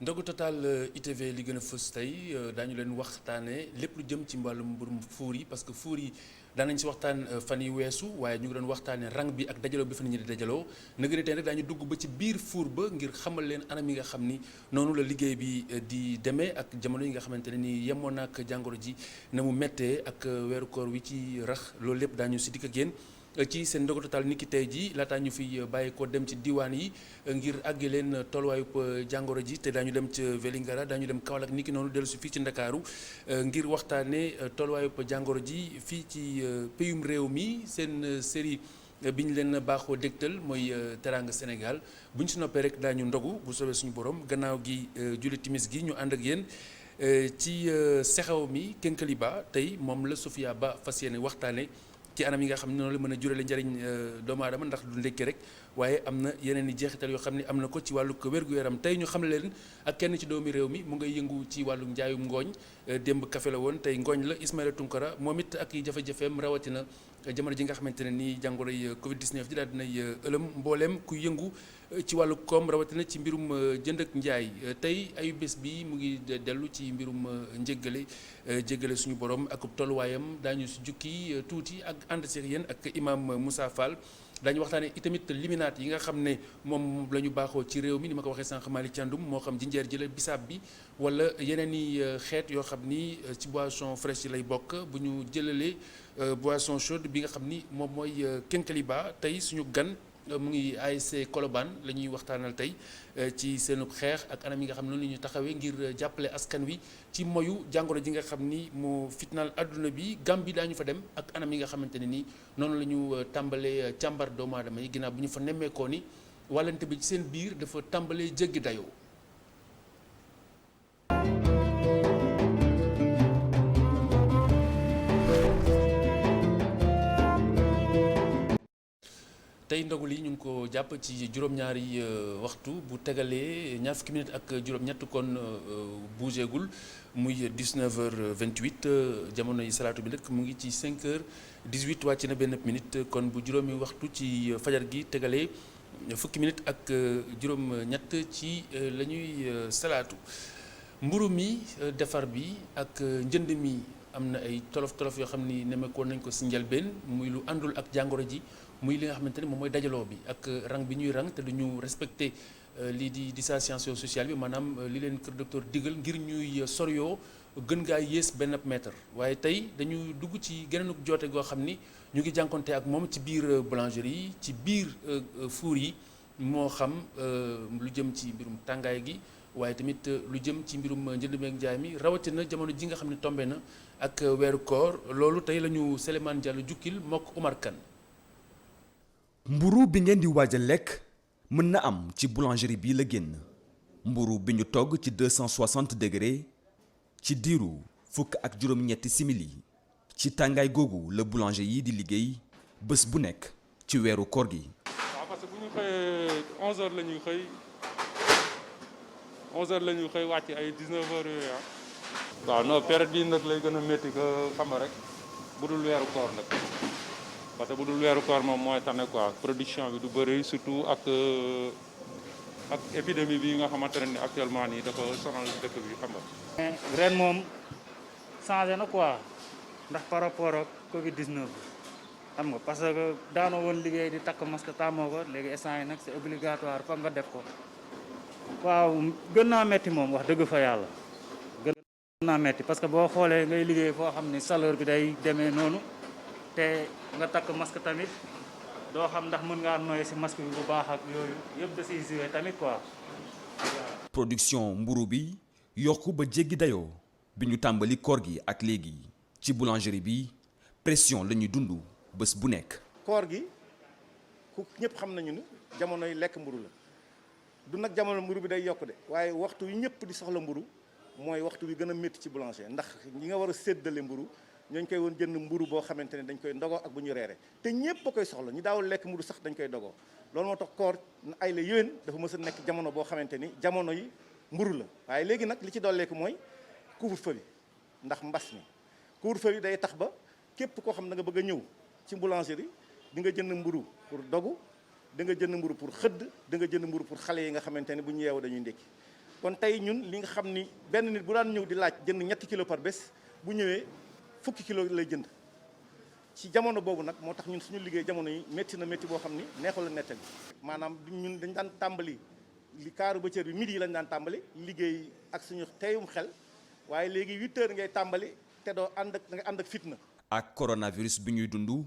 ndogu total ITV li gën a fës tey daañu leen waxtaanee lépp lu jëm ci wàllum mbirum fuur yi parce que fuur yi daanañ si waxtaan fan yi weesu waaye ñu ngi doon waxtaanee rang bi ak dajaloo bi fa nit ñi di dajaloo na gën a tey nag daañu dugg ba ci biir fuur ba ngir xamal leen anam yi nga xam ni noonu la liggéey bi di demee ak jamono yi nga xamante ne ni yemoon ak jàngoro ji na mu méttee ak weeru koor wi ci rax loolu lépp daañu si dikk ak yéen ci seen ndogu total niki tey ji laataa ñu fi bàyyi ko dem ci diwaan yi ngir àgge leen tolluwaayub jàngoro ji te daañu dem ca Vélingara daañu dem Kaolack niki noonu dellu si fii ci Ndakaaru ngir waxtaanee tolluwaayub jàngoro ji fii ci péyum réew mi seen série bi ñu leen baaxoo dégtal mooy Teranga Sénégal bu ñu si noppee rek daañu ndogu bu soobee suñu borom gannaaw gi julli timis gi ñu ànd ak yéen ci sexew mi Kénkeliba tey moom la Sofia Ba fas yéene waxtaane ci anam yi nga xam ne noonu la mën a jurale njëriñ doomu aadama ndax du ndekki rek waaye am na yeneen i jeexital yoo xam ne am na ko ci wàllu wér-gu-yaram tey ñu xam leen ak kenn ci doomi réew mi mu ngay yëngu ci wàllu njaayum ngooñ démb café la woon tey ngooñ la Ismaïla Tunkara moom it ak i jafe-jafeem rawatina jamono ji nga xamante ne nii jàngoroy Covid 19 ji daal dinay ëlëm mbooleem ku yëngu ci wàllu koom rawatina ci mbirum jënd ak njaay tey ayu bés bi mu ngi dellu ci mbirum jéggale suñu borom ak tolluwaayam daañu si jukki tuuti ak ànd seex yéen ak imam Moussa Fall daañu waxtaanee itamit liminaat yi nga xam ne moom la ñu baaxoo ci réew mi ni ma ko waxee sànq Malick Thiandoum moo xam jinjeer ji la bisaab bi wala yeneen i xeet yoo xam ni ci boisson fraîche yi lay bokk bu ñu jëlalee boisson chaude bi nga xam ni moom mooy Kénkeliba tey suñu gan mu ngi ASC Colobane la ñuy waxtaanal tey ci seenub xeex ak anam yi nga xam ne noonu la ñu taxawee ngir jàppale askan wi ci moyu jàngoro ji nga xam ni moo fitnaal adduna bi Gàmbi daañu fa dem ak anam yi nga xamante ne nii noonu la ñu tàmbalee càmbar doomu aadama yi ginnaaw bu ñu fa nemmeekoo ni wàllante bi ci seen biir dafa tàmbalee jéggi dayoo. tey ndogu li ñu ngi ko jàpp ci juróom-ñaari waxtu bu tegalee ñaar fukki minutes ak juróom-ñett kon bougégul muy 19h28 jamono yi salaatu bi nag mu ngi ci 5h18 wàcc na benn minute kon bu juróomi waxtu ci fajar gi tegalee fukki minutes ak juróom-ñett ci la ñuy salaatu mburu mi defar bi ak njënd mi am na ay tolof-tolof yoo xam ni nemmeekoon nañ ko si njëlbeen muy lu àndul ak jàngoro ji. muy li nga xamante ne moom mooy dajaloo bi ak rang bi ñuy rang te duñu respecté lii di distanciation sociale bi maanaam li leen kër docteur digal ngir ñuy soriyoo gën gaa yées benn mètre waaye tey dañu dugg ci geneenug joote goo xam ni ñu ngi jànkonte ak moom ci biir boulangerie yi ci biir four yi moo xam lu jëm ci mbirum tàngaay gi waaye tamit lu jëm ci mbirum njënd meeg njaay mi rawatina jamono ji nga xam ne tombé na ak weeru koor loolu tey la ñu Souleymane Diallo jukkil mook Oumar Kane mburu bi ngeen di waaj a lekk mën na am ci boulangerie bii la génn mburu bi ñu togg ci 260 degré ci diiru fukk ak juróom-ñetti simili ci tàngaay googu la boulanger yi di liggéey bés bu nekk ci weeru koor gi. waaw parce que bu ñu xëyee 11h la ñuy xëy 11h la ñuy xëy wàcc ay 19h yooyu ah. waaw non période bii nag lay gën a métti que xam nga rek bu dul weeru koor nag. parce que bu dul weeru koor moom mooy tane quoi production bi du bëri surtout ak épidémie bi nga xamante ne ni actuellement nii dafa sonal dëkk bi xam nga. ren moom changé na quoi ndax par rapport ak Covid 19 bi xam nga parce que daanoo woon liggéey di takk masque tàmmoo ko léegi instant yi nag c'est obligatoire foog nga def ko. waaw gën naa metti moom wax dëgg fa yàlla gën naa metti parce que boo xoolee ngay liggéey foo xam ni chaleur bi day demee noonu. te nga takk masque tamit doo xam ndax mën ngaa noyyi ci masque bi bu baax ak yooyu yëpp da ciy joué tamit quoi. production mburu bi yokku ba jéggi dayoo bi ñu tàmbali koor gi ak léegi ci boulangerie bi pression la ñuy dund bés bu nekk. koor gi ku ñëpp xam nañu ne jamonoy lekk mburu la du nag jamono mburu bi day yokk de waaye waxtu wi ñëpp di soxla mburu mooy waxtu wi gën a métti ci boulanger ndax ñi nga war a séddale mburu ñooñu koy woon jënd mburu boo xamante ne dañ koy ndogoo ak bu ñu reere te ñëpp a koy soxla ñu daawul lekk mburu sax dañ koy dogoo loolu moo tax koor ay la yéwén dafa mës a nekk jamono boo xamante ni jamono yi mburu la waaye léegi nag li ci dolleeku mooy couvre-feu bi ndax mbas mi couvre-feu bi day tax ba képp koo xam da nga bëgg a ñëw ci boulangerie di nga jënd mburu pour dogu da nga jënd mburu pour xëdd da nga jënd mburu pour xale yi nga xamante ne bu ñu yeewu dañuy ndékki kon tey ñun li nga xam ni benn nit bu daan ñëw di laaj jënd ñetti kilo par bés bu ñëwee fukki kilo lay jënd ci jamono boobu nag moo tax ñun suñu liggéey jamono yi métti na métti boo xam ni neexul a nettali maanaam ñun dañ daan tàmbali li kaaru bëccëg bi midi yi lañ daan tàmbali liggéey ak suñu teyum xel waaye léegi 8 heures ngay tàmbali te doo ànd ak da nga ànd ak fitna. ak coronavirus bi ñuy dund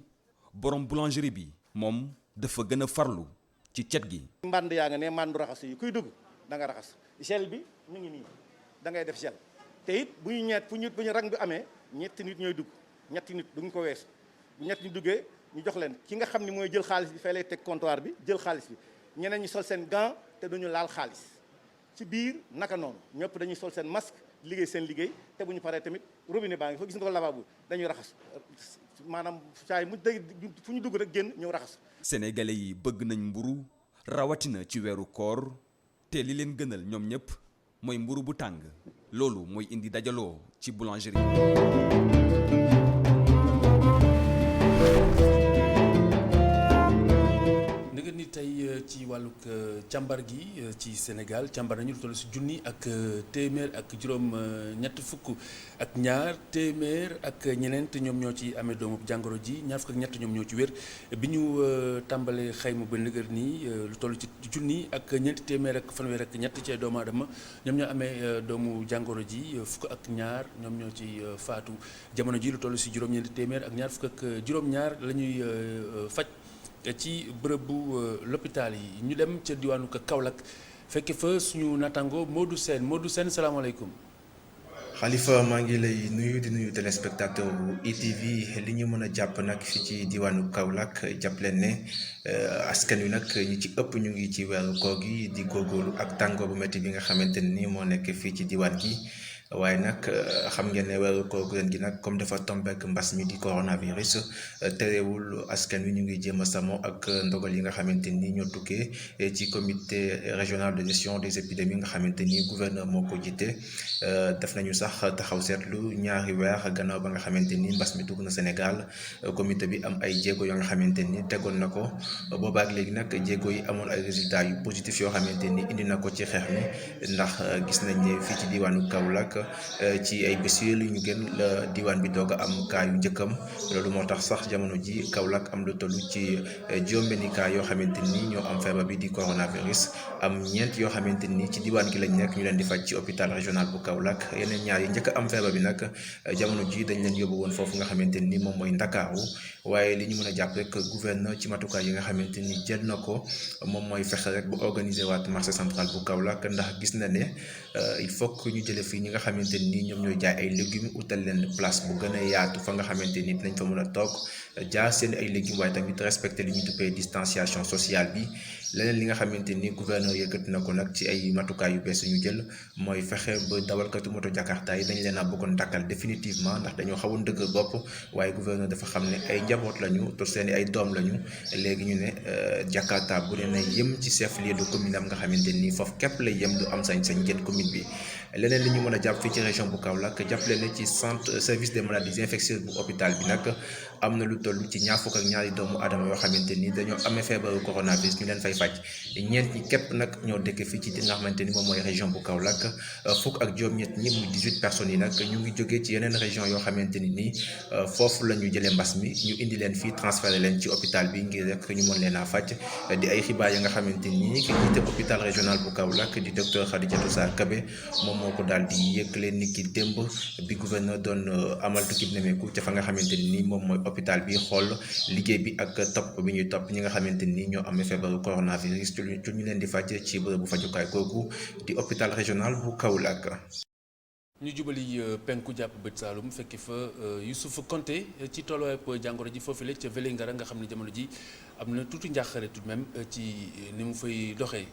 borom boulangerie bi moom dafa gën a farlu ci cet gi. mbànd yaa nga ne mbàndu raxasu yi kuy dugg da nga raxas gel bi mu ngi nii da ngay def gel te it bu ñu rang bi amee ñetti nit ñooy dugg ñetti nit duñ ko weesu bu ñetti nit duggee ñu jox leen ki nga xam ni mooy jël xaalis bi fay lay teg comptoir bi jël xaalis bi ñeneen ñi sol seen gant te duñu laal xaalis ci biir naka noonu ñëpp dañuy sol seen masque liggéey seen liggéey te bu ñu paree tamit robinet baa ngi fa gis nga ko lavabo dañuy raxas maanaam saa yi mu dégg fu ñu dugg rek génn ñëw raxas. Sénégalais yi bëgg nañ mburu rawatina ci weeru koor te li leen gënal ñoom ñëpp mooy mburu bu tàng loolu mooy indi dajaloo ci boulangerie. tey ci wàllug càmbar gi ci Sénégal càmbar nañu lu toll si junni ak téeméer ak juróom ñett fukk ak ñaar téeméer ak ñeneent ñoom ñoo ci amee doomu jàngoro ji ñaar fukk ak ñett ñoom ñoo ci wér bi ñu tàmbalee xayma ba nëgër nii lu toll ci junni ak ñeenti téeméer ak fanweer ak ñett ci doomu aadama ñoom ñoo amee doomu jàngoro ji fukk ak ñaar ñoom ñoo ci faatu jamono ji lu toll si juróom-ñeenti téeméer ak ñaar fukk ak juróom-ñaar la ñuy faj ci bërëbu l'hôpital yi ñu dem ca diwaanu Kaolack fekke fa suñu natango Modou Sène salaamaaleykum. Khalifa maa ngi lay nuyu di nuyu téléspectateur bu ITV li ñu mën a jàpp nag fi ci diwaanu Kaolack jàpp leen ne askan wi nag ñi ci ëpp ñu ngi ci weeru koor gi di góorgóorlu ak tàngoor bu métti bi nga xamante ni moo nekk fii ci diwaan gi. waaye nag xam ngeen ne weeru koor ren gi nag comme dafa tombé ak mbas mi di coronavirus terewul askan wi ñu ngi jéem a samoo ak ndogal yi nga xamante ni ñoo tukkee ci comité régional de gestion des épidémies nga xamante ni gouverneur moo ko jiite def nañu sax taxaw seetlu ñaari weer gannaaw ba nga xamante ni mbas mi dugg na Sénégal comité bi am ay jéego yoo nga xamante ni tegoon na ko boobaak léegi nag jéego yi amoon ay résultats yu positifs yoo xamante ni indi na ko ci xeex mi ndax gis nañ ne fii ci diwaanu Kaolack ci ay bés yu ñu gën la diwaan bi doog a am cas yu njëkkam loolu moo tax sax jamono ji Kaolack am lu toll ci juróom-benni cas yoo xamante ni ñoo am feebar bi di coronavirus am ñeent yoo xamante ni ci diwaan gi lañ nekk ñu leen di faj ci hôpital régional bu Kaolack yeneen ñaar yi njëkk am feebar bi nag jamono ji dañ leen yóbbu woon foofu nga xamante ni moom mooy Ndakaaru waaye li ñu mën a jàpp rek gouverneur ci matukaay yi nga xamante ni jël na ko moom mooy fexe rek bu organiser waat marché central bu Kaolack ndax gis na ne il faut que ñu jële fii ñi nga xamante ni ñoom ñooy jaay ay légumes utal leen place bu gën a yaatu fa nga xamante ni dinañ fa mën a toog jaar seen ay légumes waaye tamit respecter li ñuy tuppee distanciation sociale bi leneen li nga xamante ni gouverneur yëkkati na ko nag ci ay matukaay yu bees ñu jël mooy fexe ba dawalkatu moto Jakarta yi dañ leen a bëggoon dakkal définitivement ndax dañoo xawoon dëgg bopp waaye gouverneur dafa xam ne ay njaboot lañu te seen i ay doom lañu léegi ñu ne Jakarta bu dee na yëm ci chef-lieu de commune am nga xamante ni foofu képp lay yëm du am sañ-sañ jël commune bi. leneen li ñu mën a jàpp fii ci région bu Kaolack jàppale ne ci centre service des maladies infectieuses bu hôpital bi nag am na lu toll ci ñaar fukk ak ñaari doomu aadama yoo xamante ni dañoo amee feebaru coronavirus ñu leen fay faj ñeent ñi képp nag ñoo dëkk fii ci li nga xamante ni moom mooy région bu Kaolack fukk ak juróom-ñett ñi muy 18 personnes yi nag ñu ngi jógee ci yeneen région yoo xamante ni nii foofu la ñu jëlee mbas mi ñu indi leen fii transféré leen ci hôpital bi ngir rek ñu mën leen a faj di ay xibaar yi nga xamante ni ki jiite hôpital régional bu Kaolack di docteur Khadijatou Sarr Kébé moom moo ko daal di yëkkale ni ki démb bi gouverneur doon amal tukkib nemeeku ca fa nga xamante ni moom mooy hôpital bi xool liggéey bi ak topp bi ñuy topp ñi nga xamante ni ñoo amee feebaru coronavirus ci ñu leen di faj ci bërëbu fajukaay kooku di hôpital régional bu Kaolack. ñu jubali penku jàpp bët Saalum fekki fa Youssouf Konté ci tolluwaay jàngoro ji foofu la ca Vélingara nga xam ne jamono ji am na tuuti njàqare tout de même ci ni mu fay doxee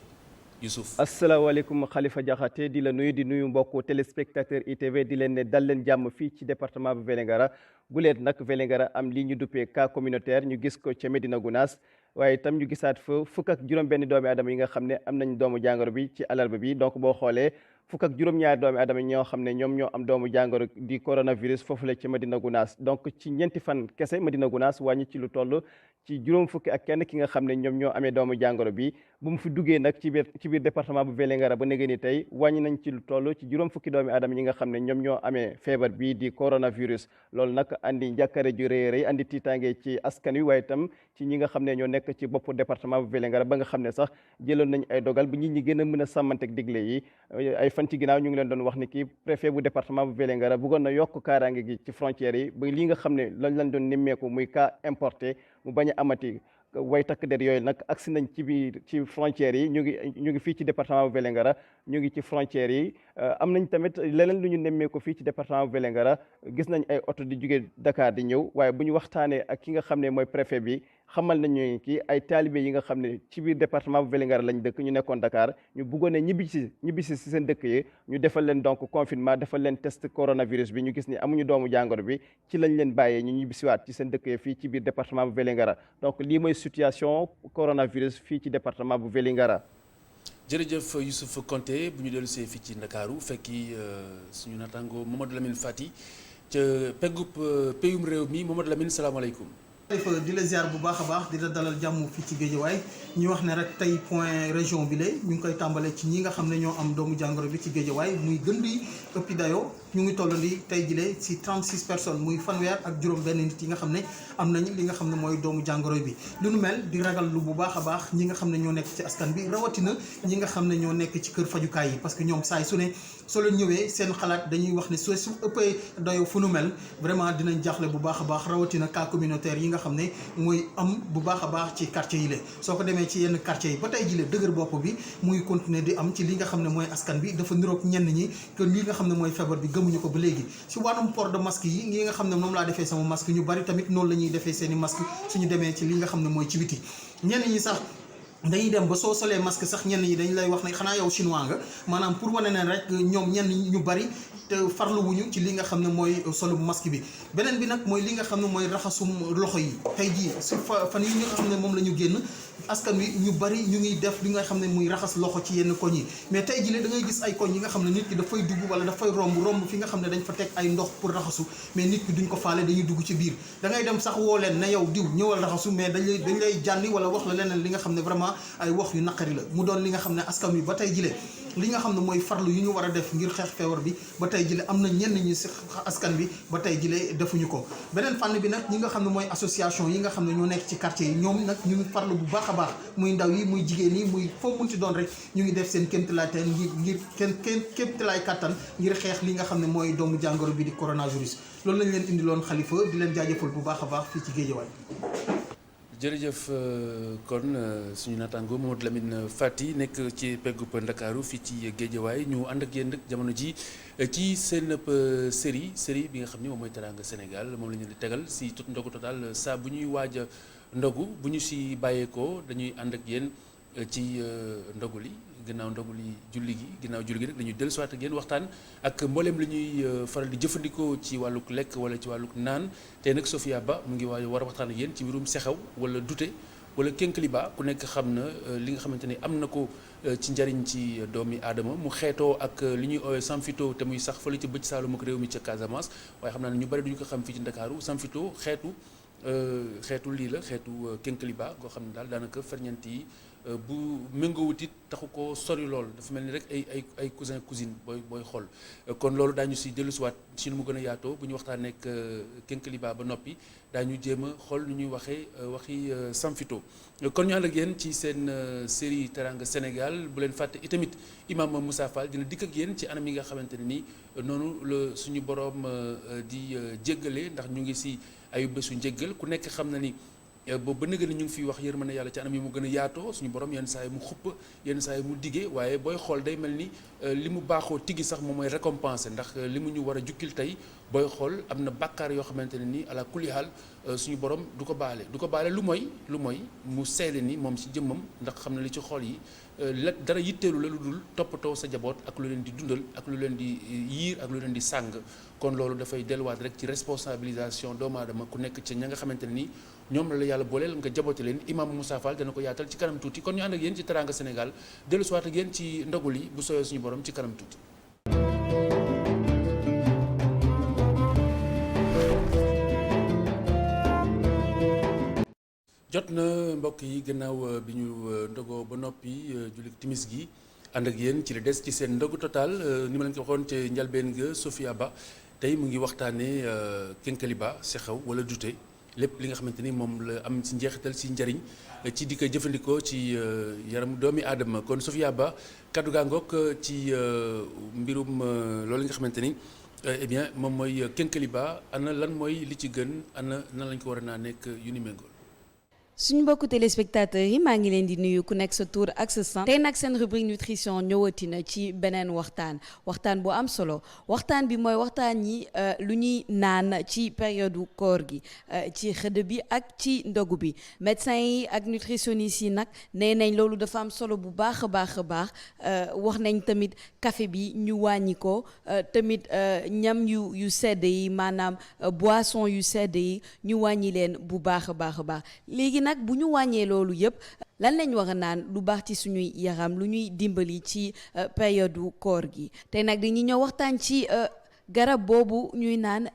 Youssouf. asalaamaaleykum Khalifa Diakhaté di la nuyu di nuyu mbokku téléspectateur ITV di leen ne dal leen jàmm fii ci département bu Vélingara guleet nag Vélingara am lii ñu duppee cas communautaire ñu gis ko ca Médina Gounass waaye itam ñu gisaat fa fukk ak juróom benn doomi aadama yi nga xam ne am nañ doomu jàngoro bi ci alarba bi donc boo xoolee fukk ak juróom-ñaari doomi aadama ñoo xam ne ñoom ñoo am doomu jàngoro di coronavirus foofu la ci Medina Gounass donc ci ñeenti fan kese Medina Gounass wàññi ci lu toll ci juróom fukki ak kenn ki nga xam ne ñoom ñoo amee doomu jàngoro bi bu mu fi duggee nag ci biir département bu Vélingara ba negee ni tey wàññi nañ ci lu toll ci juróom fukki doomi aadama ñi nga xam ne ñoom ñoo amee feebar bii di coronavirus loolu nag andi njàkkare ju rëy rëy andi tiitaange ci askan wi waaye itam ci ñi nga xam ne ñoo nekk ci bopp département bu Vélingara ba nga xam ne sax jëloon nañ ay dogal bu nit ñi gën a mën a sàmmanteeg digle yi ay fan ci ginnaaw ñu ngi leen doon wax ni ki préfet bu département bu Vélingara bëggoon na yokk kaaraange gi ci frontières yi ba li nga xam ne lañ doon nemmeeku muy cas importé mu bañ a amati way takk der yooyu nag agsi nañ ci frontières yi ñu ngi fii ci département bu Vélingara ñu ngi ci frontières yi am nañ tamit leneen lu ñu nemmeeku fii ci département bu Vélingara gis nañ ay oto di jóge Dakar di ñëw waaye bu ñu waxtaanee ak ki nga xam ne mooy préfet bi xamal nañu kii ay taalibe yi nga xam ne ci biir département bu Vélingara lañ dëkk ñu nekkoon Dakar ñu bëggoon ne ñibbisi si seen dëkk yi ñu defal leen donc confinement defal leen test coronavirus bi ñu gis ni amuñu doomu jàngoro bi ci lañ leen bàyyee ñu ñibbisiwaat ci seen dëkk yi fii ci biir département bu Vélingara donc lii mooy situation coronavirus fii ci département bu Vélingara. jërëjëf Youssouf Konté bu ñu dellu see fii ci Ndakaaru fekki suñu naataango Mamadou Lamine Fati ca peggub peyum réew mi Mamadou Lamine salaamaaleykum. di la ziar bu baax a baax di la dalal jàmm fii ci Géejawaay ñu wax ne rek tey point région bi la ñu ngi koy tàmbale ci ñi nga xam ne ñoo am doomu jàngoro bi ci Géejawaay muy gën di ëppi dayoo ñu ngi tollandi tey jile ci 36 personnes muy fanweer ak juróom benn nit yi nga xam ne am nañ li nga xam ne mooy doomu jàngoro bi lu nu mel di ragal lu bu baax a baax ñi nga xam ne ñoo nekk ci askan bi rawatina ñi nga xam ne ñoo nekk ci kër fajukaay yi parce que ñoom saay su ne soo leen ñëwee seen xalaat dañuy wax ne su ëppee dayoo fu nu mel vraiment dinañ jaaxle bu baax a baax rawatina cas communautaire yi nga xam ne mooy am bu baax a baax ci quartier yi la soo ko demee ci yenn quartier yi ba tey jile dëgër bopp bi muy continuer di am ci li nga xam ne mooy askan bi dafa niroog ñenn ñi que li nga xam ne mooy feebar bi gëmuñu ko ba léegi si wàllum port de masque yi nga xam ne moom laa defee sama masque ñu bari tamit noonu la ñuy defee seen i masque suñu demee ci li nga xam ne mooy ci biti ñenn ñi sax dañuy dem ba soo solee masque sax ñenn ñi dañ lay wax ne xanaa yow chinois nga maanaam pour wane ne rek ñoom ñenn ñu bari te farluwuñu ci li nga xam ne mooy solu masque bi beneen bi nag mooy li nga xam ne mooy raxasum loxo yi tey jii su fan yi nga xam ne moom la ñu génn askan wi ñu bari ñu ngi def li nga xam ne muy raxas loxo ci yenn koñ yi mais tey jii da ngay gis ay koñ yi nga xam ne nit ki dafay dugg wala dafay romb fi nga xam ne dañ fa teg ay ndox pour raxasu mais nit ki duñ ko faale dañuy dugg ci biir da ngay dem sax woo leen ne yow diw ñëwal raxasu mais dañ lay jànni wala wax la leneen li nga xam ne vraiment ay wax yu naqari la mu doon li nga xam ne askan wi ba tey jile li nga xam ne mooy farlu yu ñu war a def ngir xeex feebar bi ba tey jile am na ñenn ñi si askan bi ba tey jile defuñu ko beneen fànn bi nag ñi nga xam ne mooy association yi nga xam ne ñoo nekk ci quartier yi ñoom nag ñu ngi farlu bu baax a baax muy ndaw yi muy jigéen yi muy foo munti doon rek ñu ngi def seen kéemtalaay teen ngir kéemtalaay kattan ngir xeex li nga xam ne mooy doomu jàngoro bi di coronavirus loolu lañ leen indiloon Xalifa di leen jaajëfal bu baax a baax fii ci Géejawaay. jërëjëf kon suñu naataango Mamadou Lamine Fati nekk ci peggub Ndakaaru fii ci Géejawaay ñu ànd ak yéen nag jamono ji ci seen série bi nga xam ne moom mooy Teranga Sénégal moom la ñu di tegal si ndogu total saa bu ñuy waaj a ndogu bu ñu si bàyyeekoo dañuy ànd ak yéen ci ndogu li ginnaaw ndogu li julli gi rek dañuy dellusiwaat ak yéen waxtaan ak mbooleem li ñuy faral di jëfandikoo ci wàlluk lekk wala ci wàlluk naan tey nag Sofia Ba mu ngi war a waxtaan ak yéen ci mbirum sexew wala dute wala kénkiliba ku nekk xam na li nga xamante ni am na ko ci njariñ ci doomi aadama mu xeetoo ak li ñuy oowee samfito te muy sax fële ci bëj Saalum ak réew mi ca Casamance waaye xam naa ne ñu bari duñu ko xam fii ci Ndakaaru samfito xeetu lii la xeetu kénkiliba goo xam ne daal daanaka ferñeent yi bu méngoowut it taxu ko sori lool dafa mel ni rek ay cousin cousine booy xool kon loolu daañu si dellusiwaat si nu mu gën a yaatoo bu ñu waxtaanee ak kénkiliba ba noppi daañu jéem a xool nu ñuy waxi samfito kon ñu ànd ak yéen ci seen série Teranga Sénégal bu leen fàtte itamit imam Moussa Fall dina dikk ak yéen ci anam yi nga xamante ne ni noonu la suñu boroom di jéggale ndax ñu ngi si ayu bésu njéggal ku nekk xam na ni boobu ba nëgë ni ñu ngi fiy wax yërmande yàlla ci anam yi mu gën a yaatoo suñu borom yenn saa yi mu xupp yenn saa yi mu diggee waaye booy xool day mel ni li mu baaxoo tiggi sax moom mooy récompenser ndax li mu ñu war a jukkil tey booy xool am na bàkkaar yoo xamante ne ni ala kulli haal suñu borom du ko baale lu mooy mu seele ni moom ci jëmmam ndax xam na li ci xool yi la dara yitteelu la lu dul toppatoo sa jaboot ak lu leen di dundal ak lu leen di yiir ak lu leen di sàng kon loolu dafay delluwaat rek ci responsabilisation doomu aadama ku nekk ci ña nga xamante ne ni ñoom la yàlla booleel nga jaboote leen imam Moussa Fall dana ko yaatal ci kanam tuuti kon ñu ànd ak yéen ci Teranga Sénégal dellusiwaat ak yéen ci ndogul yi bu sooyee suñu borom ci kanam tuuti. jot na mbokk yi gannaaw bi ñu ndogoo ba noppi julli timis gi ànd ak yéen ci li des ci seen ndogu total ni ma leen ko waxoon ci njalbeen ga Sofia Ba tey mu ngi waxtaanee kénkeliba si xew wala dute lépp li nga xamante ni moom la am ci njeexital si njariñ ci di ko jëfandikoo ci yaram doomi aadama kon Sofia Ba kaddu gaa ngoog ci mbirum loolu nga xamante ni eh bien moom mooy kénkeliba ana lan mooy li ci gën ana nan lañ ko war a naa nekk yu ni méngool. suñu mbokku téléspectateurs yi maa ngi leen di nuyu ku nekk sa tour ak sa sant tey nag seen rubrique nutrition ñëwati na ci beneen waxtaan bu am solo waxtaan bi mooy waxtaan yi lu ñuy naan ci période koor gi ci xëdd bi ak ci ndogu bi médecins yi ak nutritionnistes yi nag nee nañ loolu dafa am solo bu baax a baax a baax wax nañ tamit café bi ñu wàññi ko tamit ñam yu sedd yi maanaam boisson yu sedd yi ñu wàññi leen bu baax a baax a baax léegi nag bu ñu wàññee loolu yëpp lan lañ war a naan lu baax ci suñuy yaram lu ñuy dimbali ci période koor gi tey nag dañuy ñëw waxtaan ci garab boobu ñuy naan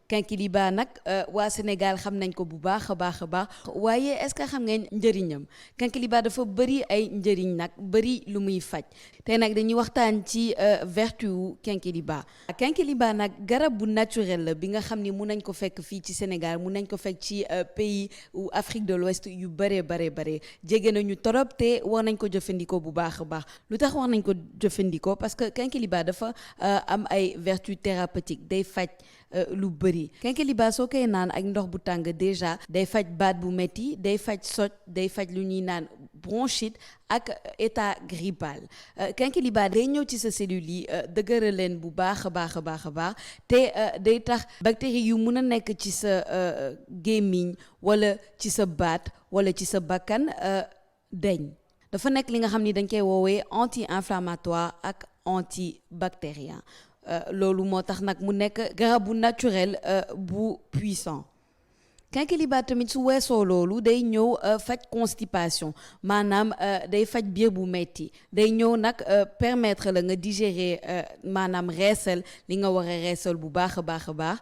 kénkeliba nag waa Sénégal xam nañ ko bu baax a baax a baax waaye est-ce que xam ngeen njëriñam kénkeliba dafa bëri ay njëriñ nag bëri lu muy faj tey nag dañuy waxtaan ci vertu wu kénkeliba nag garab bu naturel la bi nga xam ni mun nañ ko fekk fii ci Sénégal mun nañ ko fekk ci pays ou Afrique de l'Ouest yu bare jege nañu torop te war nañ ko jëfandikoo bu baax a baax lu tax war nañ ko jëfandikoo parce que kénkeliba dafa am ay vertu thérapeutique day faj lu bëri kénkeliba soo koy naan ak ndox bu tàng déjà day faj baat bu metti day faj soj day faj lu ñuy naan bronchite ak état grippal kénkeliba day ñëw ci sa cellules yi dëgëral leen bu baax a baax a baax a baax te day tax bactéries yu mun a nekk ci sa gémmiñ wala ci sa baat wala ci sa bakkan deñ dafa nekk li nga xam ni dañ koy woowee anti-inflammatoire ak antibactérien loolu moo tax nag mu nekk garab bu naturel bu puissant kénkeliba tamit su weesoo loolu day ñëw faj constipation maanaam day faj biir bu metti day ñëw nag permettre la nga digérer maanaam reesal li nga war a reesal bu baax a baax a baax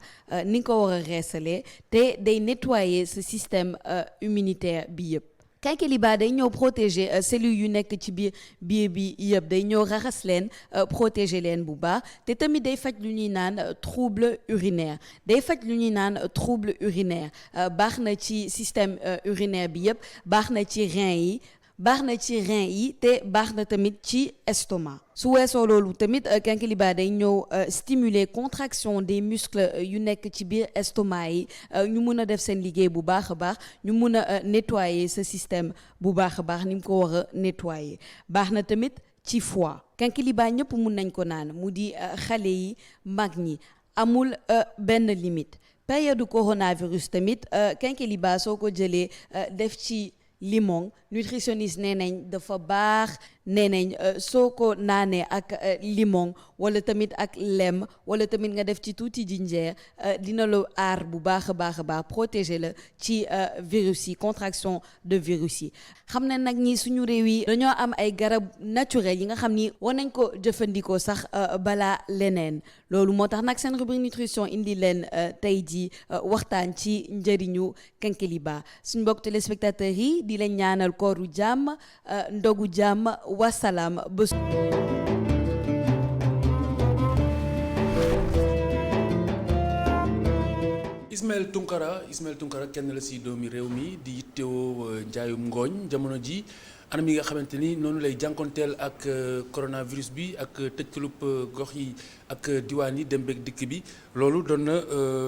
ni nga ko war a reesalee te day nettoyer ce système immunitaire bi yëpp kénkeliba day ñëw protéger cellules yu nekk ci biir bi yëpp day ñëw raxas leen protéger leen bu baax te tamit day faj lu ñuy naan trouble urinaire baax na ci système urinaire bi yëpp baax na ci rein yi te baax na tamit ci estomac su weesoo loolu tamit kénkeliba day ñëw stimuler contraction des muscles yu nekk ci biir estomac yi ñu mun a def seen liggéey bu baax a baax ñu mun a nettoyer ce système bu baax a baax ni mu ko war a nettoyer baax na tamit ci foie kénkeliba ñëpp mun nañ ko naan mu di xale yi mag ñi amul benn limite période coronavirus tamit kénkeliba soo ko jëlee def ci limon nutritionniste nee nañ dafa baax nee nañ soo ko naanee ak limon wala tamit ak lem wala tamit nga def ci tuuti jinjeer dina la aar bu baax a baax protéger la ci virus yi contraction de virus yi xam ne nag ñi suñu réew yi dañoo am ay garab naturel yi nga xam ni war nañ ko jëfandikoo sax balaa leneen loolu moo tax nag seen rubrique nutrition indi leen tey ji waxtaan ci njëriñu kénkeliba suñu mbokk téléspectateurs yi di leen ñaanal kooru jàmm ndogu jàmm wasalaam bés. Ismaël Tounkara kenn la si doomi réew mi di yittewoo njaayum ngooñ jamono ji anam yi nga xamante ni noonu lay jànkonteel ak coronavirus bi ak tëjkalub gox yi ak diwaan yi dem beeg dikk bi loolu doon na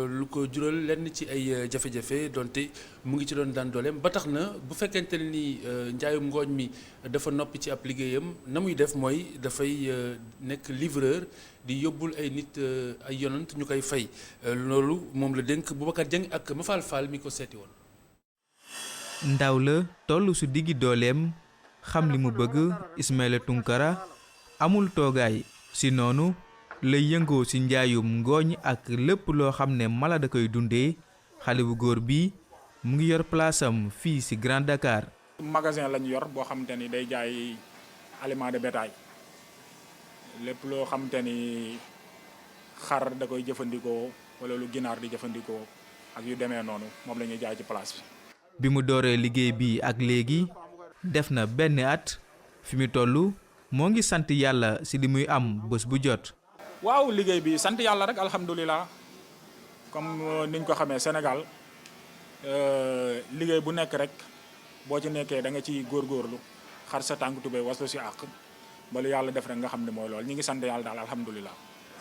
lu ko jural lenn ci ay jafe-jafe donte mu ngi ci doon daan dooleem ba tax na bu fekkente ne ni njaayum ngooñ mi dafa noppi ci ab liggéeyam na muy def mooy dafay nekk livreur di yóbbul ay nit ay yonant ñu koy fay loolu moom la dénk Boubacar Dieng ak Mafal Fall mi ko seeti woon. ndaw la toll su diggi dooleem xam li mu bëgg Ismaïla Tounkara amul toogaay si noonu lay yëngoo si njaayum ngooñ ak lépp loo xam ne mala da koy dundee xale bu góor bi mu ngi yor place am fii si Grand Dakar. magasin lañu yor boo xamante ni day jaay aliment de bétail lépp loo xamante ni xar da koy jëfandikoo wala lu ginaar di jëfandikoo ak yu demee noonu moom la ñuy jaay ci place bi. bi mu dooree liggéey bi ak léegi def na benn at fi mu toll moo ngi sant yàlla si li muy am bés bu jot. waaw liggéey bi sant yàlla rek alhamdulilah comme niñ ko xamee Sénégal liggéey bu nekk rek boo ci nekkee da nga ciy góorgóorlu xar sa tànk tubéy waslu si àq ba lu yàlla def rek nga xam ne mooy loolu ñi ngi sant yàlla daal alhamdulilah.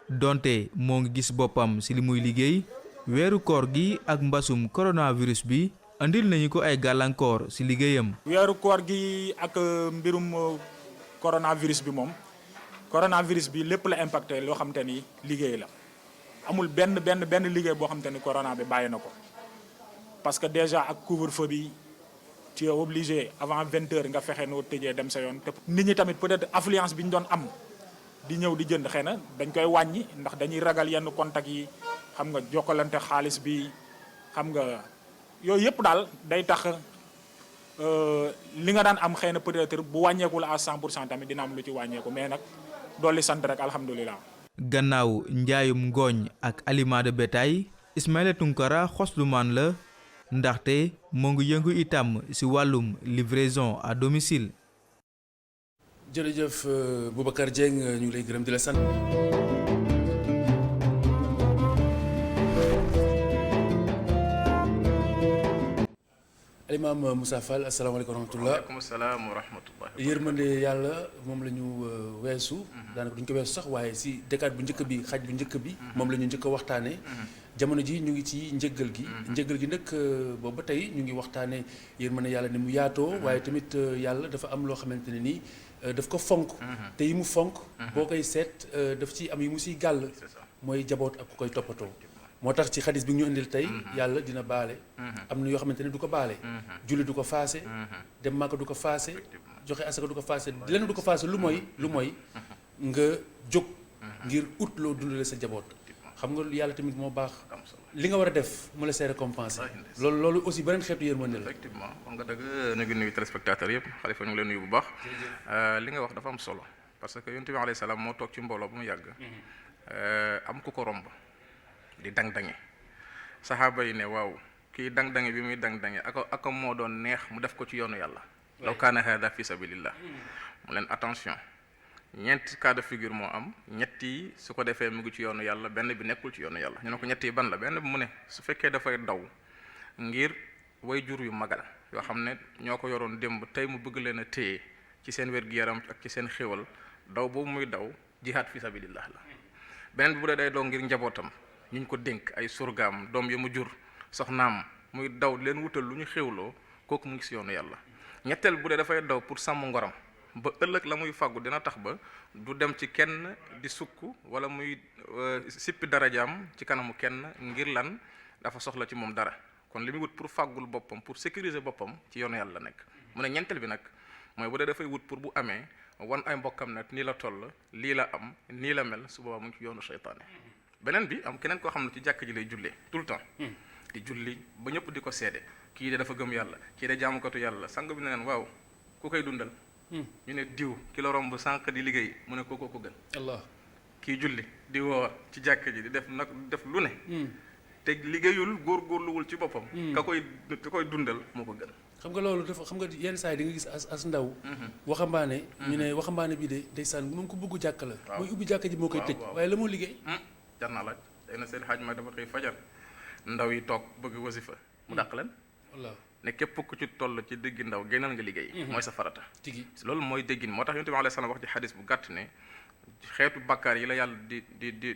donte moo ngi gis boppam si li muy liggéey weeru koor gi ak mbasum coronavirus bi andil nañu ko ay gàllankoor si liggéeyam. weeru koor gi ak mbirum coronavirus bi moom coronavirus bi lépp la impacté loo xam te ni liggéey la amul benn liggéey boo xam te ni corona bi bàyyi na ko parce que déjà ak couvre-feu bi tu es obligé avant 20h nga fexe noo tëjee dem sa yoon te nit ñi tamit peut-être affluence bi ñu doon am di ñëw di jënd xëy na dañ koy wàññi ndax dañuy ragal yenn contact yi xam nga jokkalante xaalis bi xam nga yooyu yëpp daal day tax li nga daan am xëy na peut-être bu wàññeekul à 100% tamit dina am lu ci wàññeeku mais nag dolli sant rek alhamdulilah. gannaaw njaayum ngooñ ak aliment de bétail Ismaïla Tounkara xoslumaan la ndaxte moo ngi yëngu itam ci wàllum livraison à domicile. jërëjëf Boubacar Dieng ñu ngi lay gërëm di la sant. Alimaam Moussa Fall asalaamaaleykum wa rahmatulah. waaleykum salaam wa rahmatulah. yërmande yàlla moom la ñu weesu. daanaka duñ ko weesu sax waaye si décade bu njëkk bi xaaj bu njëkk bi. moom la ñu njëkk a waxtaanee. jamono ji ñu ngi ci njëggal gi. njëggal gi nag boobu ba tey ñu ngi waxtaanee yërmande yàlla ni mu yaatoo. waaye tamit yàlla dafa am loo xamante ne nii daf ko fonk. te yi mu fonk. boo koy seet daf ci am yi mu siy gàll. mooy jaboot ak ku koy toppatoo. moo tax ci xadis bi ñu indil tey yàlla dina baale am na yoo xamante ne du ko baale julli du ko faase dem màkka du ko faase joxe asaka du ko faase lenn du ko faase lu mooy nga jóg ngir ut loo dundale sa jaboot xam nga yàlla tamit moo baax li nga war a def mu la see récompensé loolu aussi beneen xeetu yërmande la. effectivement xam nga dëgg ñu ngi nuyu téléspectateurs yëpp Xalifa ñu ngi leen nuyu bu baax li nga wax dafa am solo parce que yonent bi alayhi salaam moo toog ci mbooloo bu mu yàgg am ku ko romb di dang-dange saxaaba yi ne waaw kii dang-dange bi muy dang-dange ako moo doon neex mu def ko ci yoonu yàlla law kaana hada fi sabilillah mu leen attention ñeenti cas de figure moo am ñett yi su ko defee mu ngi ci yoonu yàlla benn bi nekkul ci yoonu yàlla ñu ne ko ñett yi ban la benn bi mu ne su fekkee dafay daw ngir way jur yu magal yoo xam ne ñoo ko yoroon démb tey mu bëgg leen a téye ci seen wér-gu-yaram ak ci seen xéwal daw boobu muy daw jihaad fi sabilillah la beneen bi bu dee day daw ngir njabootam ñu ko dénk ay surgaam doom ya mu jur soxnaam muy daw leen wutal lu ñu xéwloo kooku mu ngi si yoonu yàlla ñetteel bu dee dafay daw pour sàmm ngoram ba ëllëg la muy fàggu dina tax ba du dem ci kenn di sukk wala muy sippi darajaam ci kanamu kenn ngir lan dafa soxla ci moom dara kon li muy wut pour fàggul boppam pour sécuriser boppam ci yoonu yàlla nekk mu ne ñeenteel bi nag mooy bu dee dafay wut pour bu amee wan ay mbokkam nag nii la toll lii la am nii la mel su boobaa mu ngi ci yoonu seytaane beneen bi am keneen koo xam ne ci jàkk ji lay jullee tout le temps di julli ba ñëpp di ko seede kii de dafa gëm yàlla kii de jaamukatu yàlla sang bi ne leen waaw ku koy dundal ñu ne diw ki la romb sànq di liggéey mu ne ko gën Allah kii julli di woor ci jàkk ji di def nag def lu ne te liggéeyul góorgóorluwul ci boppam ka koy dundal moo ko gën xam nga loolu dafa xam nga yenn saa yi di nga gis as ndaw waxambaane ñu ne waxambaane bi de ndeysaan mu ngi ko bëgg jàkk la mooy ubbi jàkk ji moo koy tëj waaye la moo liggéey jar naa laaj day na seen xaaj ma dafa xëy fajar ndaw yi toog bëgg wasifa mu dàq leen ne képp ku ci toll ci déggi ndaw génnal nga liggéey mooy sa farata tigi loolu mooy déggin moo tax yonent bi alayhi salaam wax ci xadis bu gàtt ne xeetu bakkaar yi la yàlla di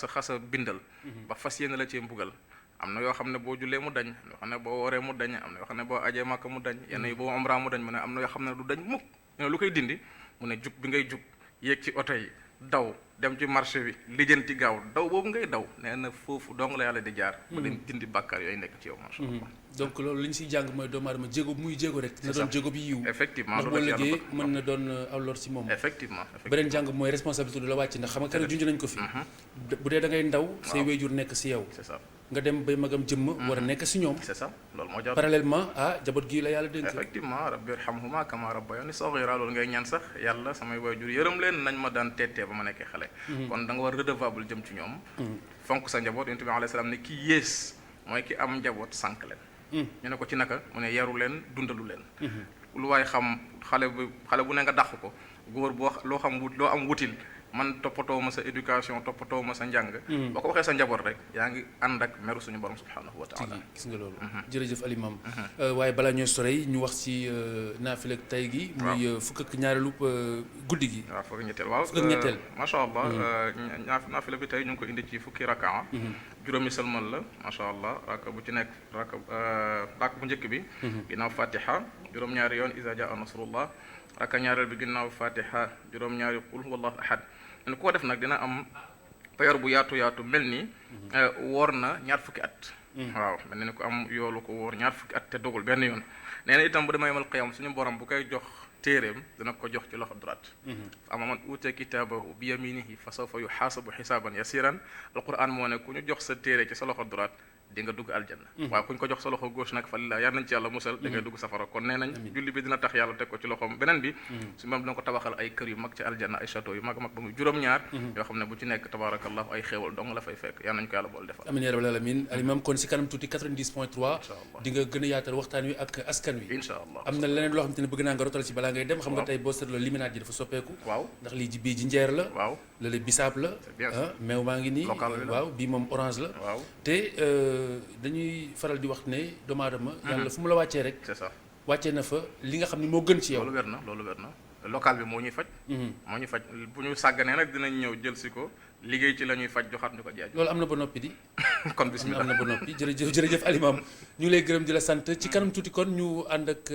xasa bindal ba fas yéene la cee mbugal am na yoo xam ne boo jullee mu dañ am na yoo xam ne boo wooree mu dañ am na yoo xam ne boo ajee màkka mu dañ yenn yi boo umra mu dañ mu ne am na yoo xam ne du dañ mukk ne lu koy dindi mu ne jug bi ngay jug yéeg ci oto yi daw dem ci marché bi lijjanti gaaw daw boobu ngay daw nee na foofu dong la yàlla di jaar ba dem dindi bàkkaar yooyu nekk ci yow masha Allah donc loolu li ñu siy jàng mooy doomu aadama jéego muy jéego rek na doon jéego bi yiw effectivement ndax boo liggéey mën na doon aw lor si moom effectivement beneen jàng mooy responsabilité du la wàcc ndax xam nga keroog junj nañ ko fi bu dee da ngay ndaw say wéyjur nekk si yow c'est ça nga dem bay magam jëmm war a nekk si ñoom c'est ça loolu moo jaar parallèlement jaboot gii la yàlla dénk effectivement rabbi irhamhuma kama rabbayani saghira loolu ngay ñaan sax yàlla samay waajur yërëm leen nañ ma daan teetee ba ma nekkee xale kon da nga war redevable jëm ci ñoom fonk sa njaboot yonent bi alayhi salaam ne ki yées mooy ki am njaboot sànq leen ñu ne ko ci naka mu ne yaru leen dundalu leen lu waay xam xale bu ne nga dàq ko góor boo loo xam loo am wutil man toppatoo ma sa éducation toppatoo ma sa njàng boo ko waxee sa njaboot rek yaa ngi ànd ak meru suñu borom subhanahu wa taala gis nga loolu jërëjëf alimam waaye balaa ñooy sorey ñu wax ci naafila ak tay gi muy fukk ak ñaareelu guddi gi waaw fukk ak ñetteel waaw fukk ak ñetteel macha allah naafila bi tey ñu ngi ko indi ci fukki rakaa juróomi sëlmal la macha allah raka bu ci nekk raka bu njëkk bi ginnaaw fatiha juróom-ñaari yoon iza jaa nasrullah raka ñaareel bi ginnaaw fatiha juróom-ñaari qul huwallahu ahad ne koo def nag dina am payor bu yaatu mel ni woor na ñaar fukki at waaw mel ni ko am yoolu ko woor ñaar fukki at te dogul benn yoon nee na itam bu demee yomal qiyam suñu borom bu koy jox téeréem dina ko jox ci loxo droite ama man uute kitaabahu bi yaminihi fa sawfa yuxaasabu xisaaban yasiran alquran moo ne ku ñu jox sa téere ci sa loxo droite di nga dugg aljanna waaw ku ñu ko jox sa loxo gauche nag fa lillah yar nañ ci yàlla musal da ngay dugg safara kon nee nañ julli bi dina tax yàlla teg ko ci loxoom beneen bi suñu moom dina ko tabaxal ay kër yu mag ci aljanna ay château yu mag mag ba muy juróom-ñaar yoo xam ne bu ci nekk tabarakallahu ay xéewal dong la fay fekk yar nañ ko yàlla bool defal amiin yaa rabbal alamin alimam kon si kanam tuuti 90.3 di nga gën a yaatal waxtaan wi ak askan wi insha allah am na leneen loo xam te ne bëgg naa nga rotal ci balaa ngay dem xam nga tey boo seetloo liminaat ji dafa soppeeku waaw ndax lii ji bii ji njeer la waaw lële bisaab la meew maa ngi nii waaw bii moom orange la waaw te dañuy faral di wax ne doomu aadama yàlla fu mu la wàccee rek c'est ça wàccee na fa li nga xam ne moo gën ci yow loolu wér na local bi moo ñuy faj bu ñu sàgganee nag dinañ ñëw jël si ko liggéey ci la ñuy faj joxaat ñu ko jaaj loolu am na ba noppi di kon bismillah am na ba noppi jërëjëf alimam ñu ngi lay gërëm di la sant ci kanam tuuti kon ñu ànd ak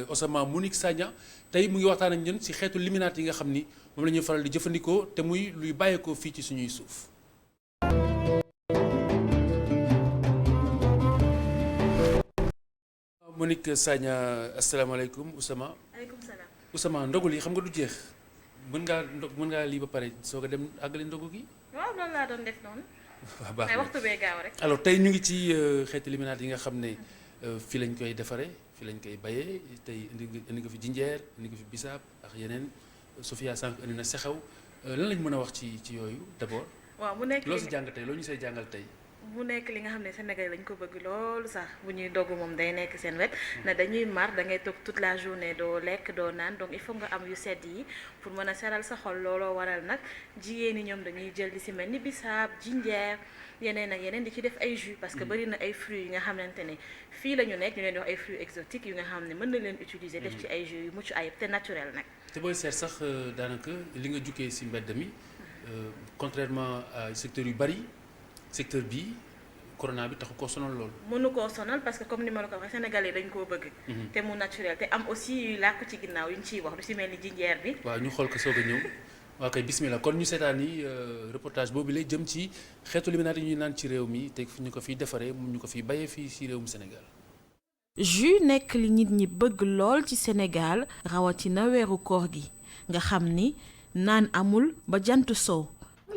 Osama Monique Sagna tey mu ngi waxtaan ak ñun ci xeetu liminaat yi nga xam ni moom la ñuy faral di jëfandikoo te muy luy bàyyeekoo fii ci suñuy suuf Monique Sagna asalaamaaleykum Ousama. aleykum salaam. Ousama ndogul yi xam nga du jeex mën ngaa lii ba pare soo ko dem àggale ndogu gi. waaw loolu laa doon def noonu. waaw baax na waxtu bee gaaw rek. alors tey ñu ngi ci xeeti liminaat yi nga xam ne fii lañ koy defaree fii lañ koy bayee tey indi nga fi jinjeer indi nga fi bisaab ak yeneen Sofia sànq indi na sexew lan lañ mën a wax ci yooyu d'abord. waaw mu nekk loo si jàng tey loo ñu say jàngal tey. mu nekk li nga xam ne Sénégal dañ ko bëgg loolu sax bu ñuy dogg moom day nekk seen wet na dañuy mar da ngay toog toute la journée doo lekk doo naan donc il faut nga am yu sedd yi pour mën a seral sa xol looloo waral nag jigéen ñi ñoom dañuy jël di si mel ni bisaab jinjeer yeneen ak yeneen di ci def ay jus parce que bari na ay fruits yi nga xamante ne fii la ñu nekk ñu leen di wax ay fruits exotiques yu nga xam ne mën na leen utiliser def ci ay jus yu mucc ayib te naturel nag te booy seet sax daanaka li nga jukkee si mbedd mi contrairement à secteur yu bari secteur bi corona bi taxu koo sonal loolu. mënu koo sonal parce que comme ni ma la ko waxee sénégalais dañ koo bëgg. te mu naturel te am aussi yuy làkk ci ginnaaw yu ñu ciy wax du si mel ni jinjeer bi. waaw ñu xool ko soog a ñëw waaw kay bismillah kon ñu seetaan ni reportage boobu lay jëm ci xeetu liminaat yi ñuy naan ci réew mi te ñu ko fiy defaree ñu ko fiy bayee fii si réewum Sénégal. jus nekk li nit ñi bëgg lool ci Sénégal rawatina weeru koor gi nga xam ni naan amul ba jant sow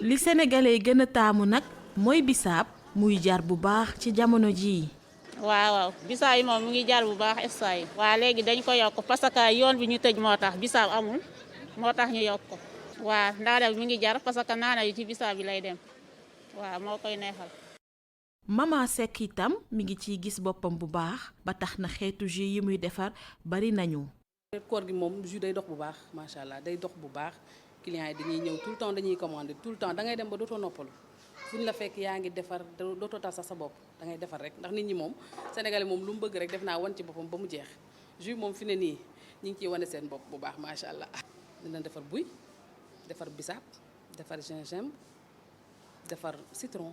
li sénégalais gën a taamu nag mooy bisaab muy jar bu baax ci jamono jii. waaw bisaab yi moom mu ngi jar bu baax instant yi. waaw léegi dañ ko yokk parce que yoon bi ñu tëj moo tax bisaab amul moo tax ñu yokk ko. waaw ndax mi ngi jar parce que naana yi ci bisaab bi lay dem waaw moo koy neexal. Mama Seck itam mi ngi ciy gis boppam bu baax ba tax na xeetu jus yi muy defar bari nañu. koor gi moom jus day dox bu baax macha allah day dox bu baax clients yi dañuy ñëw tout le temps dañuy commander tout le temps da ngay dem ba dootoo noppalu. fu ñu la fekk yaa ngi defar dootoo tal sax sa bopp da ngay defar rek ndax nit ñi moom sénégalais moom lu mu bëgg rek def naa wan ci boppam ba mu jeex jus moom fi ne nii ñu ngi ciy wane seen bopp bu baax macha allah. dina defar buy defar bisaab defar gingembre defar citron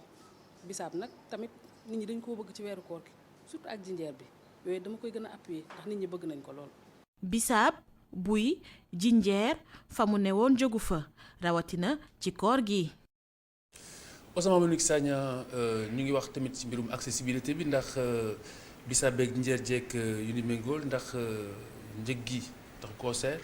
bisaab nag tamit nit ñi dañ koo bëgg ci weeru koor gi surtout ak jinjeer bi yooyu dama koy gën a appuyer ndax nit ñi bëgg nañ ko lool. bisaab buy jinjeer fa mu ne woon jógu fa rawatina ci koor gi. Osama Monique Sagna ñu ngi wax tamit ci mbirum accessibilité bi ndax bisaab beeg njeer jeeg yu ni méngool ndax njëg gi tax koo seer.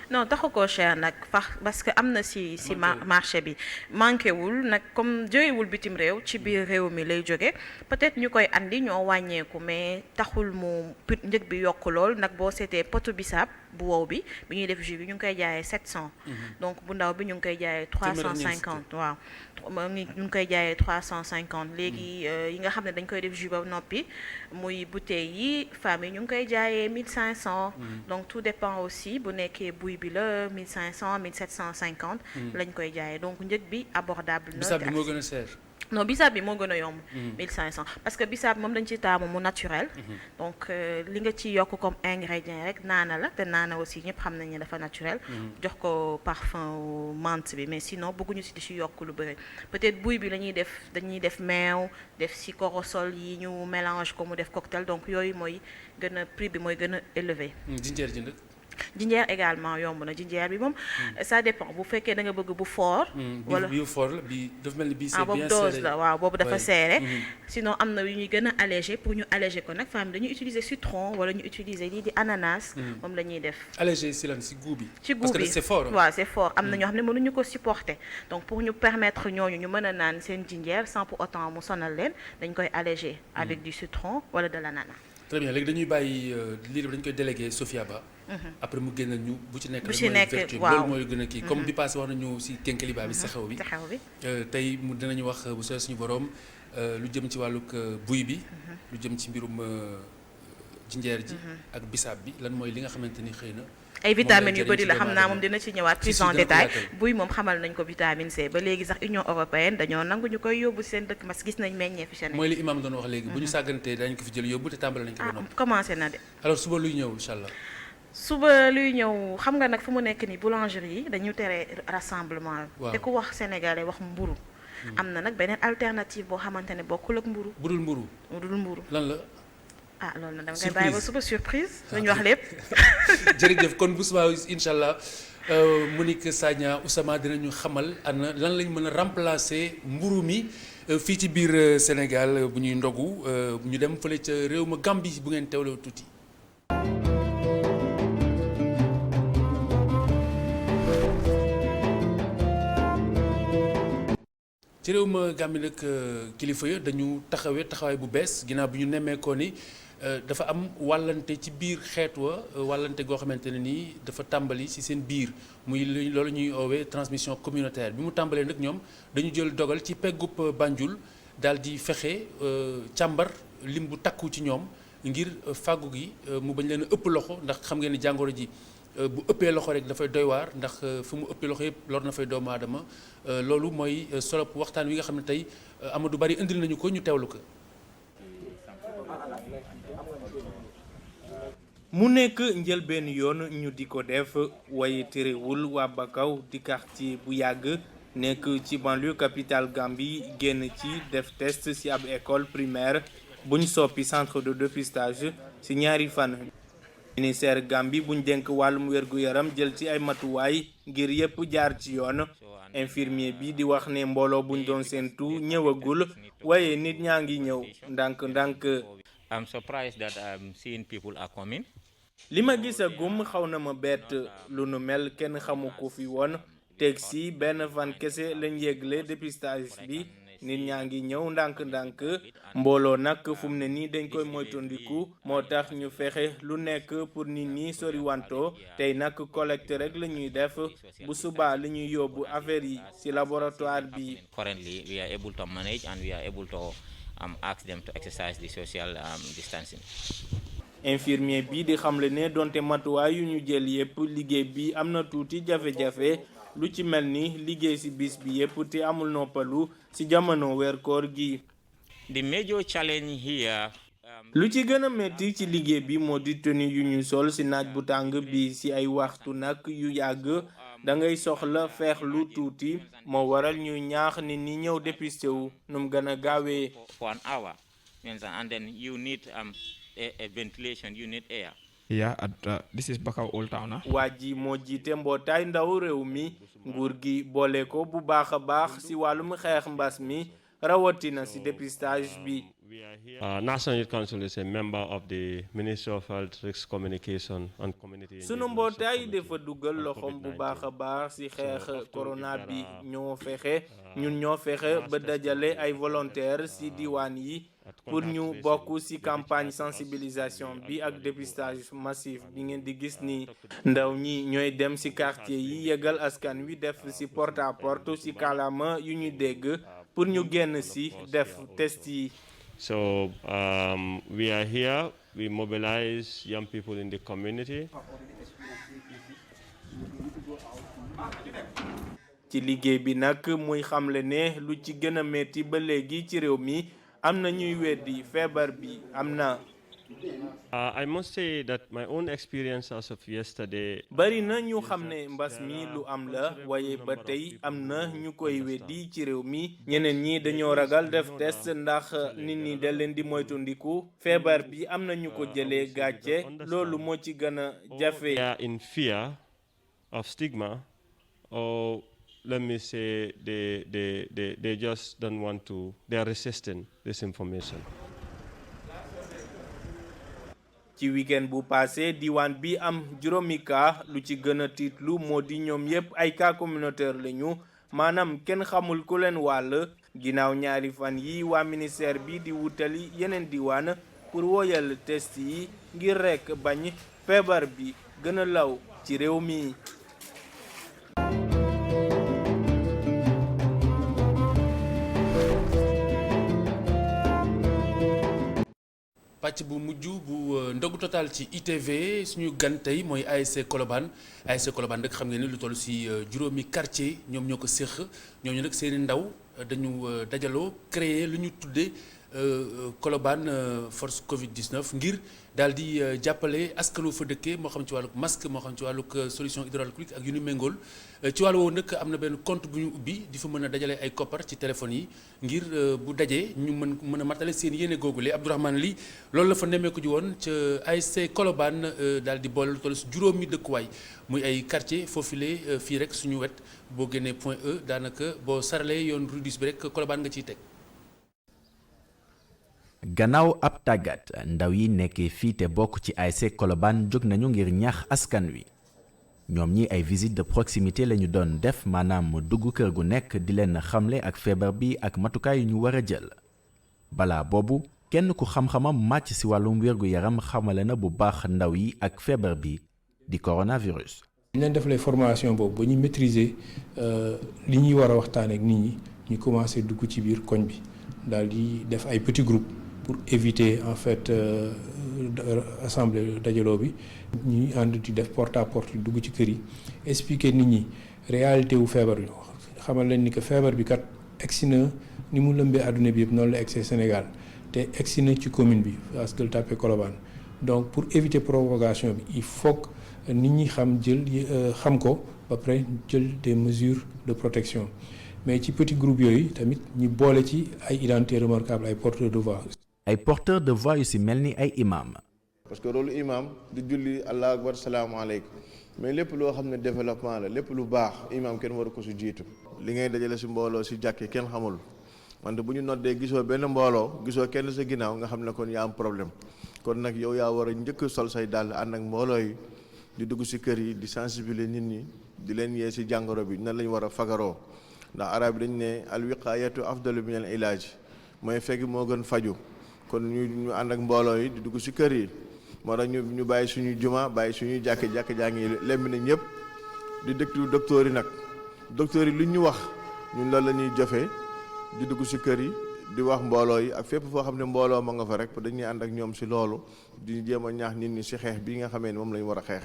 non taxu koo cher nag parce que am na si marché bi manqué wul nag comme jógewul bitim réew ci biir réew mi lay jóge peut-être ñu koy andi ñoo wàññeeku mais taxul mu njëg bi yokk lool nag boo seetee potu bisaab bu wow bi bi ñuy def jus bi ñu ngi koy jaayee 700. donc bu ndaw bi ñu ngi koy jaayee 350 waaw. ñu ngi koy jaayee 350 léegi yi nga xam ne dañ koy def jus ba noppi muy bouteilles yi femmes yi ñu ngi koy jaayee 1500. donc tout dépend aussi bu nekkee buy bi la 1500 1750. lañ koy jaayee donc njëg bi abordable na. bisaab bi moo gën a seer. non bisaab bi moo gën a yomb. 1500 parce que bisaab moom dañ ci taamu mu naturel. donc li nga ci yokk comme ingrédient rek naana la te naana aussi ñëpp xam nañ ne dafa naturel. jox ko parfum menthe bi mais sinon bëgguñu si di si yokk lu bëri peut-être buy bi dañuy def meew def si corosol yi ñu mélange ko mu def cocktail donc yooyu mooy gën a prix bi mooy gën a élevé. jinjeer ji nag. jinjeer également yomb na jinjeer bi moom ça dépend bu fekkee da nga bëgg bu fort. wala bi fort la bi dafa mel ni bii c'est bien serré. boobu dose la waaw boobu dafa serré. sinon am na yu ñuy gën a allégé pour ñu allégé ko nag femme dañuy utiliser citron wala ñu utiliser lii di ananas. moom la ñuy def. allégé si lan si goût bi. ci goût bi parce que c'est fort. waaw c'est fort am na ñoo xam ne mënuñu ko supporter donc pour ñu permettre ñooñu ñu mën a naan seen jinjeer sans pour autant mu sonal leen dañ koy allégé avec du citron wala de l'ananas. très bien léegi dañuy bàyyi lii dañ koy délégué Sophia Ba. après mu génn ñu bu ci nekk. waaw loolu mooy gën a kii comme bi passé wax nañu si kénkeliba bi sa xew bi. tey mu dinañu wax bu soo suñu borom lu jëm ci wàllug buy bi. lu jëm ci mbirum jinjeer ji. ak bisaab bi lan mooy li nga xamante ni xëy na. ay vitamines yu bëri la xam naa moom dina ci ñëwaat plus en détail buy moom xamal nañ ko vitamine C ba léegi sax Union européenne dañoo nangu ñu koy yóbbu seen dëkk mas gis nañ meññee fi seen. mooy li imam doon wax léegi bu ñu sàggantee dañ ko fi jël yóbbu te tàmbale nañ ko ba noppi. commencé na de. alors suba luy ñëw incha allah. suba luy ñëw xam nga nag fu mu nekk ni boulangerie yi dañu tere rassemblement. te ku wax sénégalais wax mburu am na nag beneen alternative boo xamante ne bokkul ak mburu. budul mburu. budul mburu lan la. ah loolu nag dama koy bàyyi ba suba surprise. dañu wax lépp. jërëjëf kon bu subaa incha allah Monique Sagna Oussama dinañu xamal ana lan lañ mën a remplacer mburu mi fii ci biir Sénégal bu ñuy ndogu ñu dem fële ca réew ma Gambie bu ngeen teewloo tuuti. ci réew ma Gambie nag kilifa ya dañu taxawaay bu bees ginnaaw bi ñu nemmeekoo ni dafa am wàllante ci biir xeet wa wàllante goo xamante ne nii dafa tàmbali ci seen biir muy loolu ñuy oowee transmission communautaire bi mu tàmbalee nag ñoom dañu jël dogal ci peggub Banjul daal di fexe càmbar lim bu takku ci ñoom ngir fàggu gi mu bañ leen a ëpp loxo ndax xam ngeen ni jàngoro ji bu ëppee loxo rek dafay doy waar ndax fu mu ëppee loxo yëpp lor na fay doomu aadama loolu mooy solo waxtaan wi nga xam ne tey Amadou Bari indil nañu ko ñu teewlu ko. mu nekk njëlbeen yoon ñu di ko def waaye terewul waa Bakaw di quartier bu yàgg nekk ci banlieue capitale Gambie génn ci def test ci ab école primaire buñ soppi centre de dépistage ci ñaari fan. ministère Gambie buñ dénk wàllum wér-gu-yaram jël ci ay matuwaay ngir yépp jaar ci yoon infirmier bi di wax ne mbooloo buñ doon séentu ñëwagul waaye nit ñaa ngi ñëw ndànk-ndànk. I'm surprised that I'm seeing people are coming. li ma gisagum xaw na ma bett lu nu mel kenn xamu ko fi woon teg si benn fan kese lañ yégle dépistage bi nit ñaa ngi ñëw ndànk-ndànk mbooloo nag fu mu ne nii dañ koy moytandiku moo tax ñu fexe lu nekk pour nit ñi soriwanto tey nag collecte rek la ñuy def bu subaa li ñuy yóbbu affaire yi ci laboratoire bi. Currently we are able to manage and we are able to ask them to exercise the social distancing. infirmier bi di xamle ne donte matuwaay yu ñu jël yépp liggéey bi am na tuuti jafe-jafe lu ci mel ni liggéey ci bis bi yépp te amul noppalu ci jamono weer koor gi. The major challenge here. lu ci gën a metti ci liggéey bi moo di tenue yu ñu sol ci naaj bu tàng bi ci ay waxtu nag yu yàgg da ngay soxla feex lu tuuti moo waral ñu ñaax nit ñi ñëw dépisté wu nu mu gën a gaawee. For an hour and then you need a ventilation, you need air. Yeah, this is Bakaw Old Town. waa ji moo jiite mbootaay ndaw réew mi nguur gi boole ko bu baax a baax ci wàllum xeex mbas mi rawatina ci dépistage bi. National Youth Council is a member of the Ministry of Health, Risk Communication and Community. sunu mbootaay dafa dugal loxoom bu baax a baax ci xeex corona bi ñun ñoo fexe ba dajale ay volontaires ci diwaan yi pour ñu bokk ci campagne sensibilisation bi ak dépistage massif bi ngeen di gis ni ndaw ñi ñooy dem ci quartier yi yëgal askan wi def ci porte à porte ci kàllaama yu ñu dégg pour ñu génn ci def test yi. So we are here, we mobilize young people in the community. ci liggéey bi nag muy xamle ne lu ci gën a metti ba léegi ci réew mi am na ñuy weddi feebar bi am na. I must say that my own experience as of yesterday. bari na ñu xam ne mbas mi lu am la waaye ba tey am na ñu koy weddi ci réew mi ñeneen ñi dañoo ragal def test ndax nit ñi da leen di moytandiku feebar bi am na ñu ko jëlee gàcce loolu moo ci gën a jafe. In fear of stigma, or let me say they just don't want to, they are resisting this information. ci weekend bu passé diwaan bi am juróomi cas lu ci gën a tiitlu moo di ñoom yépp ay cas communautaire lañu maanaam kenn xamul ku leen wàll ginnaaw ñaari fan yi waa ministère bi di wutali yeneen diwaan pour woyal test yi ngir rekk bañ feebar bi gën a law ci réew mi. pàcc bu mujj bu ndogu total ci ITV suñu gan tey mooy ASC Colobane nag xam ngeen ni lu toll si juróomi quartier ñoom ñoo ko séq ñooñu nag seeni ndaw dañu dajaloo créer lu ñu tuddee Colobane force Covid-19 ngir daal di jàppale askanu fa dëkkee moo xam ci wàllug masque moo xam ci wàllug solution hydraulique ak yu ni méngool ci wàllu woowu nag am na benn compte bu ñu ubbi di fa mën a dajale ay koppar ci téléphone yi ngir bu dajee ñu mën a matale seen yéene googule Abdourahmane Ly loolu la fa nemmeeku ji woon ca ASC Colobane daal di boole lu toll si juróomi dëkkuwaay muy ay quartier foofule fii rek suñu wet boo génnee Point E daanaka boo saralee yoon rudis bi rek Colobane nga ciy teg. gannaaw ab tàggat ndaw yi nekkee fii te bokk ci ASC Colobane jóg nañu ngir ñaax askan wi ñoom ñi ay visite de proximité lañu doon def maanaam dugg kër gu nekk di leen xamle ak feebar bi ak matukaay yu ñu war a jël balaa boobu kenn ku xam-xamam màcc ci wàllum wér-gu-yaram xamale na bu baax ndaw yi ak feebar bi di coronavirus. ñu leen defalee formation boobu ba ñu maîtriser li ñuy war a waxtaanee ak nit ñi ñu commencé dugg ci biir koñ bi daal di def ay petits groupes pour éviter en fait assemblée dajaloo bi ñuy ànd di def porte à porte dugg ci kër yi expliquer nit ñi réalité wu feebar bi xamal leen ni que feebar bi kat egsi na ni mu lëmbee àdduna bi yëpp noonu la egsee Sénégal te egsi na ci commune bi Fass Gueule Tapée Colobane donc pour éviter propagation bi il faut que nit ñi xam ko ba pare jël des mesures de protection mais ci petit groupe yooyu tamit ñu boole ci ay identité remarquable ay porteurs de voix. ay porteurs de voix yu ci mel ni ay imam. parce que loolu imam di julli allahu akbar salaamaaleykum mais lépp loo xam ne développement la lépp lu baax imam kenn waru ko ci jiitu. li ngay dajale ci mbooloo ci jàkkee kenn xamul wante bu ñu noddee gisoo benn mbooloo gisoo kenn sa ginnaaw nga xam ne kon yaa am problème kon nag yow yaa war a njëkk sol say dàll ànd ak mbooloo yi di dugg ci kër yi di sensibiliser nit ñi di leen yee ci jàngoro bi nan lañ war a fagaroo. ndax arab yi dañ ne al wiqaayatu afdalu min al ilaaj mooy fekk moo gën faju kon ñu ànd ak mbooloo yi di dugg ci kër yi moo tax ñu bàyyi suñu juma bàyyi suñuy jàkk jaa ngi lembi na ñëpp di déglu docteur yi nag docteur yi lu ñu wax ñun loolu la ñuy jëfee di dugg ci kër yi di wax mbooloo yi ak fépp foo xam ne mbooloo ma nga fa rek dañuy ànd ak ñoom ci loolu di jéem a ñaax nit ñi ci xeex bi nga xamee ne moom la ñu war a xeex.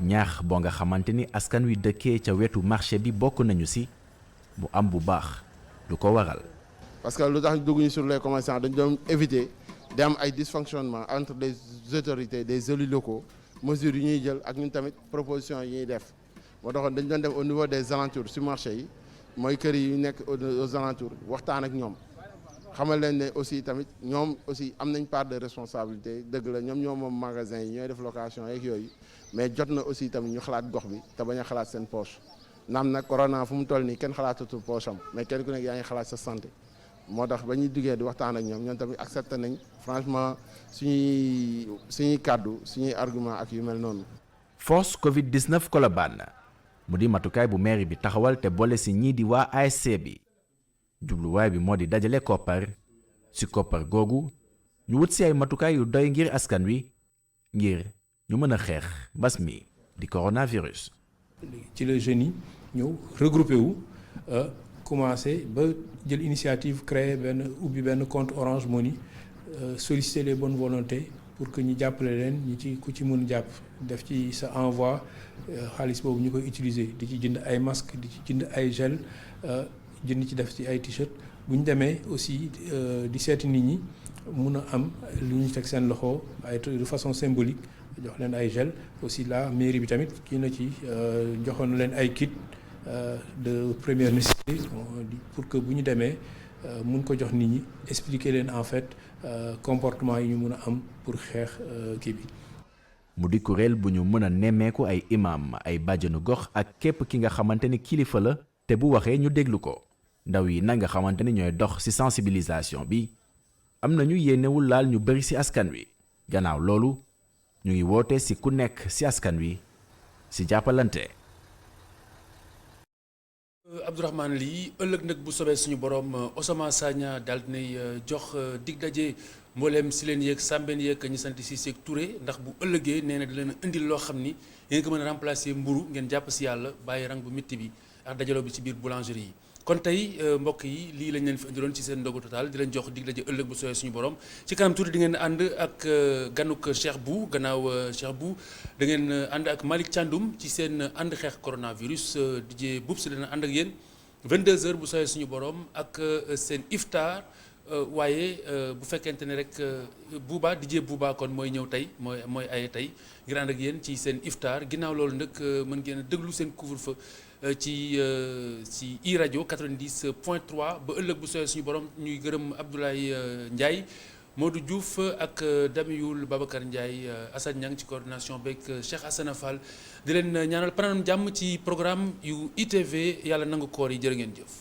ñaax boo nga xamante ni askan wi dëkkee ca wetu marché bi bokk nañu ci. bu am bu baax lu ko waral. parce que lu tax dugg ñu sur les commerçants dañu doon éviter di am ay dysfonctionnement entre les autorités des élus locaux mesures yi ñuy jël ak ñun tamit propositions yi ñuy def moo taxoon dañu doon def au niveau des alentours sur marché yi mooy kër yi nekk aux alentours waxtaan ak ñoom xamal leen ne aussi tamit ñoom aussi am nañ part de responsabilité dëgg la ñoom moom magasin yi ñooy def location yeeg yooyu mais jot na aussi tamit ñu xalaat gox bi te bañ a xalaat seen poche. naam nag corona fu mu toll nii kenn xalaatatul poche am mais kenn ku nekk yaa ngi xalaat sa santé moo tax ba ñuy duggee di waxtaan ak ñoom tamit accepté nañ franchement suñuy kàddu suñuy argument ak yu mel noonu. force Covid-19 Colobane mu di matukaay bu mairie bi taxawal te boole ci ñii di waa ASC bi jubluwaay bi moo di dajale koppar ci koppar googu ñu wut ci ay matukaay yu doy ngir askan wi ngir ñu mën a xeex mbas mi di coronavirus. ci la jeunes yi ñëw regroupé wu commencé ba jël initiative créer ubbi benn compte Orange Money solliciter les bonnes volontés pour que ñu jàppale leen ñi ci ku ci mën jàpp def ci sa envoi xaalis boobu ñu koy utiliser di ci jënd ay masque di ci jënd ay gel jënd ci def ci ay t-shirt bu ñu demee aussi di seeti nit ñi mun a am lu ñu teg seen loxo ay de façon symbolique jox leen ay gel aussi la mairie bi tamit kii na ci joxoon leen ay kit de première nécessité pour que bu ñu demee mun ko jox nit ñi expliquer leen en fait comportement yi ñu mun a am pour xeex kii bi. mu di kuréel bu ñu mën a nemmeeku ay imam ay bàjjanu gox ak képp ki nga xamante ni kilifa la te bu waxee ñu déglu ko ndaw yi nag nga xamante ni ñooy dox ci sensibilisation bi am nañu yéenewul laal ñu bari ci askan wi gannaaw loolu ñu ngi woote ci ku nekk ci askan wi ci jàppalante. Abdourahmane lii ëllëg nag bu sobee suñu borom Osama Sagna daal dinay jox dig daje mbooleem si leen yeeg sàmbeen yeeg ñi sant si seeg Touré ndax bu ëllëgee nee na di leen indil loo xam ni yéen ko mën a remplacer mburu ngeen jàpp si yàlla bàyyi rang bu métti bi ak dajaloo bi ci biir boulangerie yi. kon tey mbokk yi lii lañ leen fi indiloon ci seen ndogu total di leen jox dig daje ëllëg bu sobee suñu borom ci kanam tuuti di ngeen ànd ak ganuk Cheikh Bou gannaaw Cheikh Bou da ngeen ànd ak Malick Thiandoum ci seen ànd xeex coronavirus DJ Boubs dina ànd ak yéen 22h bu sobee suñu borom ak seen iftar waaye bu fekkente ne rek Bouba DJ Bouba kon mooy ñëw tey mooy aye tey ngir ànd ak yéen ci seen iftar ginnaaw loolu nag mën ngeen a déglu seen couvre-feu ci i rajo 90.3 ba ëllëg bu sooyee suñu borom ñuy gërëm Abdoulaye Ndiaye Modou Diouf ak Damiyul Babacar Ndiaye Assane Niang ci coordination beeg Cheikh Assane Fall di leen ñaanal pananam jàmm ci programme yu ITV yàlla nangu koor yi jërë ngeen jëf.